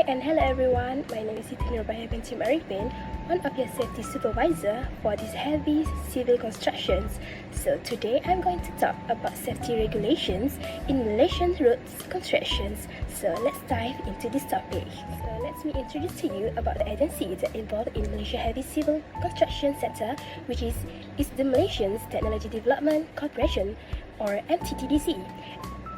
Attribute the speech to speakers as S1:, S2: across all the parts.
S1: and hello everyone. My name is Siti Nurbaya binti Arifin, one of your safety supervisor for these heavy civil constructions. So today I'm going to talk about safety regulations in Malaysian roads constructions. So let's dive into this topic. So let me introduce to you about the agency that involved in Malaysia Heavy Civil Construction Sector, which is the Malaysian Technology Development Corporation, or MTTDC.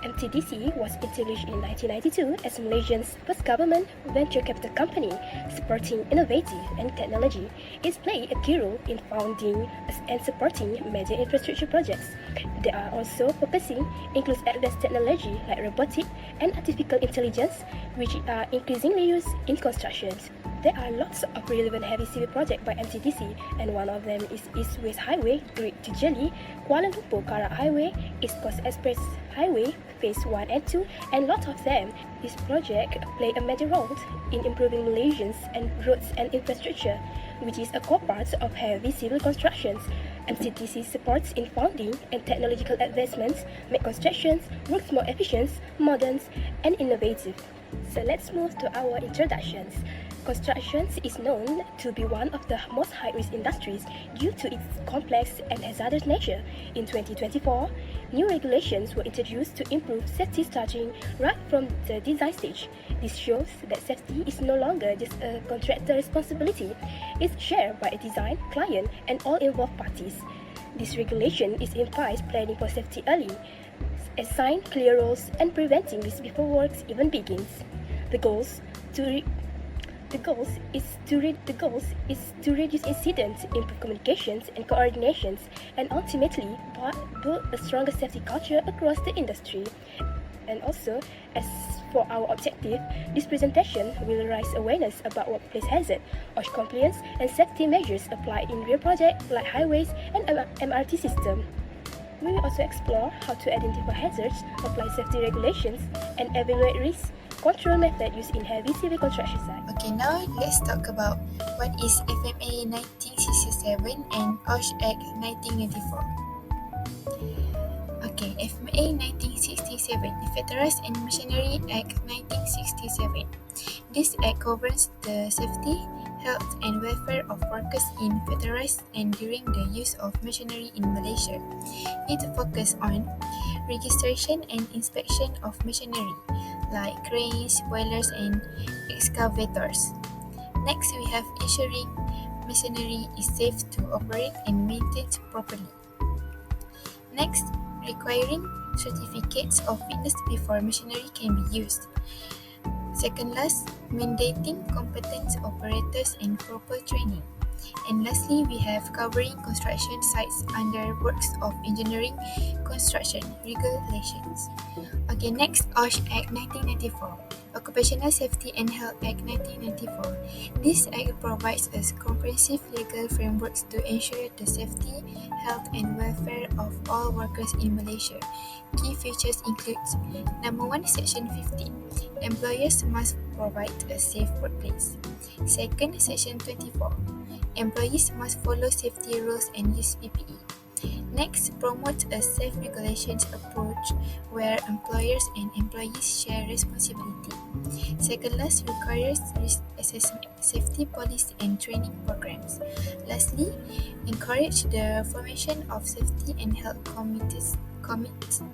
S1: MTDC was established in 1992 as Malaysia's first government venture capital company supporting innovative and technology. It played a key role in founding and supporting major infrastructure projects. They are also focusing includes advanced technology like robotics and artificial intelligence, which are increasingly used in construction. There are lots of relevant heavy civil projects by MTDC, and one of them is East West Highway, Great to Jelly, Kuala Lumpur Karak Highway, East Coast Express Highway, Phase 1 and 2, and lots of them. This project play a major role in improving Malaysians and roads and infrastructure, which is a core part of heavy civil constructions. MTDC supports in funding and technological advancements, make constructions works more efficient, modern, and innovative. So let's move to our introductions. Construction is known to be one of the most high-risk industries due to its complex and hazardous nature. In 2024, new regulations were introduced to improve safety starting right from the design stage. This shows that safety is no longer just a contractor responsibility. It's shared by a design, client, and all involved parties. This regulation is implies planning for safety early, assign clear roles, and preventing this before works even begins. The goal is to reduce incidents, improve communications and coordinations, and ultimately build a stronger safety culture across the industry. And also, as for our objective, this presentation will raise awareness about workplace hazard, OSH compliance, and safety measures applied in real projects like highways and MRT system. We will also explore how to identify hazards, apply safety regulations, and evaluate risk control method used in heavy civil construction sites.
S2: Okay, now let's talk about what is FMA 1967 and OSH Act 1994. Okay, FMA 1967, Veterans and Machinery Act 1967. This act governs the safety, health and welfare of workers in veterans and during the use of machinery in Malaysia. It focuses on registration and inspection of machinery like cranes, boilers and excavators. Next, we have ensuring machinery is safe to operate and maintained properly. Next, requiring certificates of fitness before machinery can be used. Second last, mandating competent operators and proper training. And lastly, we have covering construction sites under Works of Engineering Construction Regulations. Okay, next, OSH Act 1994, Occupational Safety and Health Act 1994. This act provides a comprehensive legal framework to ensure the safety, health and welfare of all workers in Malaysia. Key features include: Number 1, Section 15. Employers must provide a safe workplace. Second, Section 24. Employees must follow safety rules and use PPE. Next, promote a self-regulations approach where employers and employees share responsibility. Second last, requires risk assessment, safety policy and training programs. Lastly, encourage the formation of safety and health committees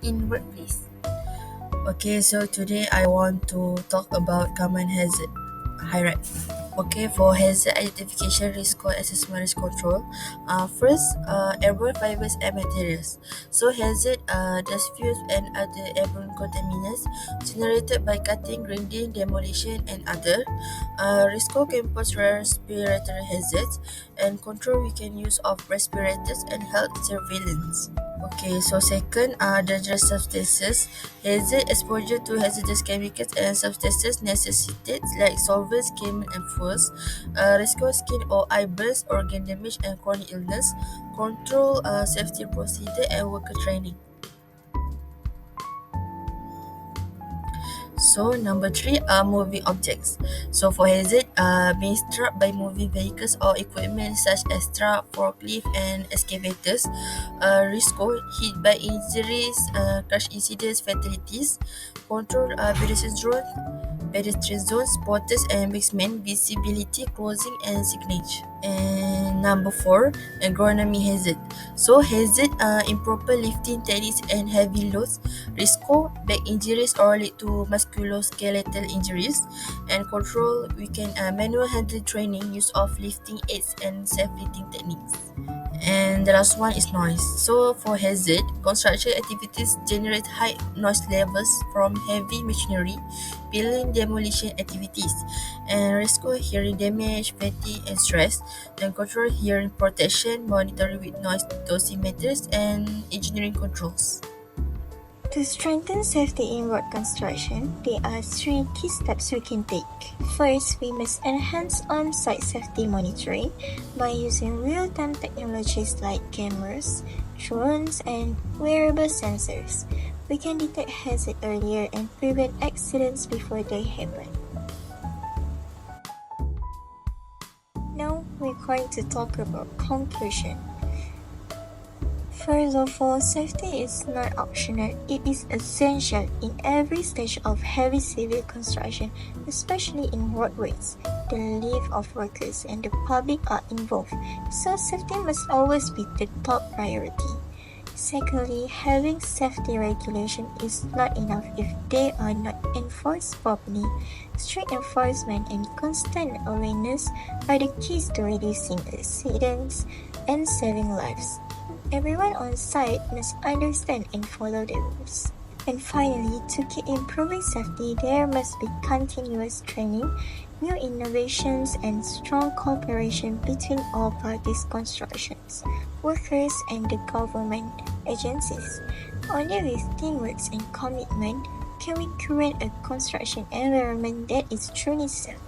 S2: in workplace.
S3: Okay, so today I want to talk about common hazard. Highlight. Okay, for hazard identification, risk assessment, risk control. First, airborne fibers and materials. So hazard, dust fumes and other airborne contaminants generated by cutting, grinding, demolition, and other. Risk can pose respiratory hazards, and control we can use of respirators and health surveillance. Okay, so second, dangerous substances. Hazard exposure to hazardous chemicals and substances necessitates like solvents, chemicals, and fuels. Risk of skin or eye burns, organ damage, and chronic illness. Control, safety procedure, and worker training. So number 3 are moving objects. So for hazard, being struck by moving vehicles or equipment such as truck, forklift, and excavators. Risk hit by injuries, crash incidents, fatalities. Control, various drone. pedestrian zones, porters and basemen, visibility, closing and signage. And number 4, agronomy hazard. So hazard improper lifting techniques and heavy loads, risk back injuries or lead to musculoskeletal injuries. And control, we can manual handle training, use of lifting aids and safe lifting techniques. And the last one is noise. So for hazard, construction activities generate high noise levels from heavy machinery, building demolition activities, and risk of hearing damage, fatigue, and stress. And control hearing protection, monitoring with noise dosimeters, and engineering controls.
S4: To strengthen safety in road construction, there are 3 key steps we can take. First, we must enhance on-site safety monitoring by using real-time technologies like cameras, drones, and wearable sensors. We can detect hazards earlier and prevent accidents before they happen. Now, we're going to talk about conclusion. First of all, safety is not optional, it is essential in every stage of heavy civil construction, especially in roadways. The lives of workers and the public are involved, so safety must always be the top priority. Secondly, having safety regulation is not enough if they are not enforced properly. Strict enforcement and constant awareness are the keys to reducing accidents and saving lives. Everyone on site must understand and follow the rules. And finally, to keep improving safety, there must be continuous training, new innovations, and strong cooperation between all parties constructions, workers, and the government agencies. Only with teamwork and commitment can we create a construction environment that is truly safe.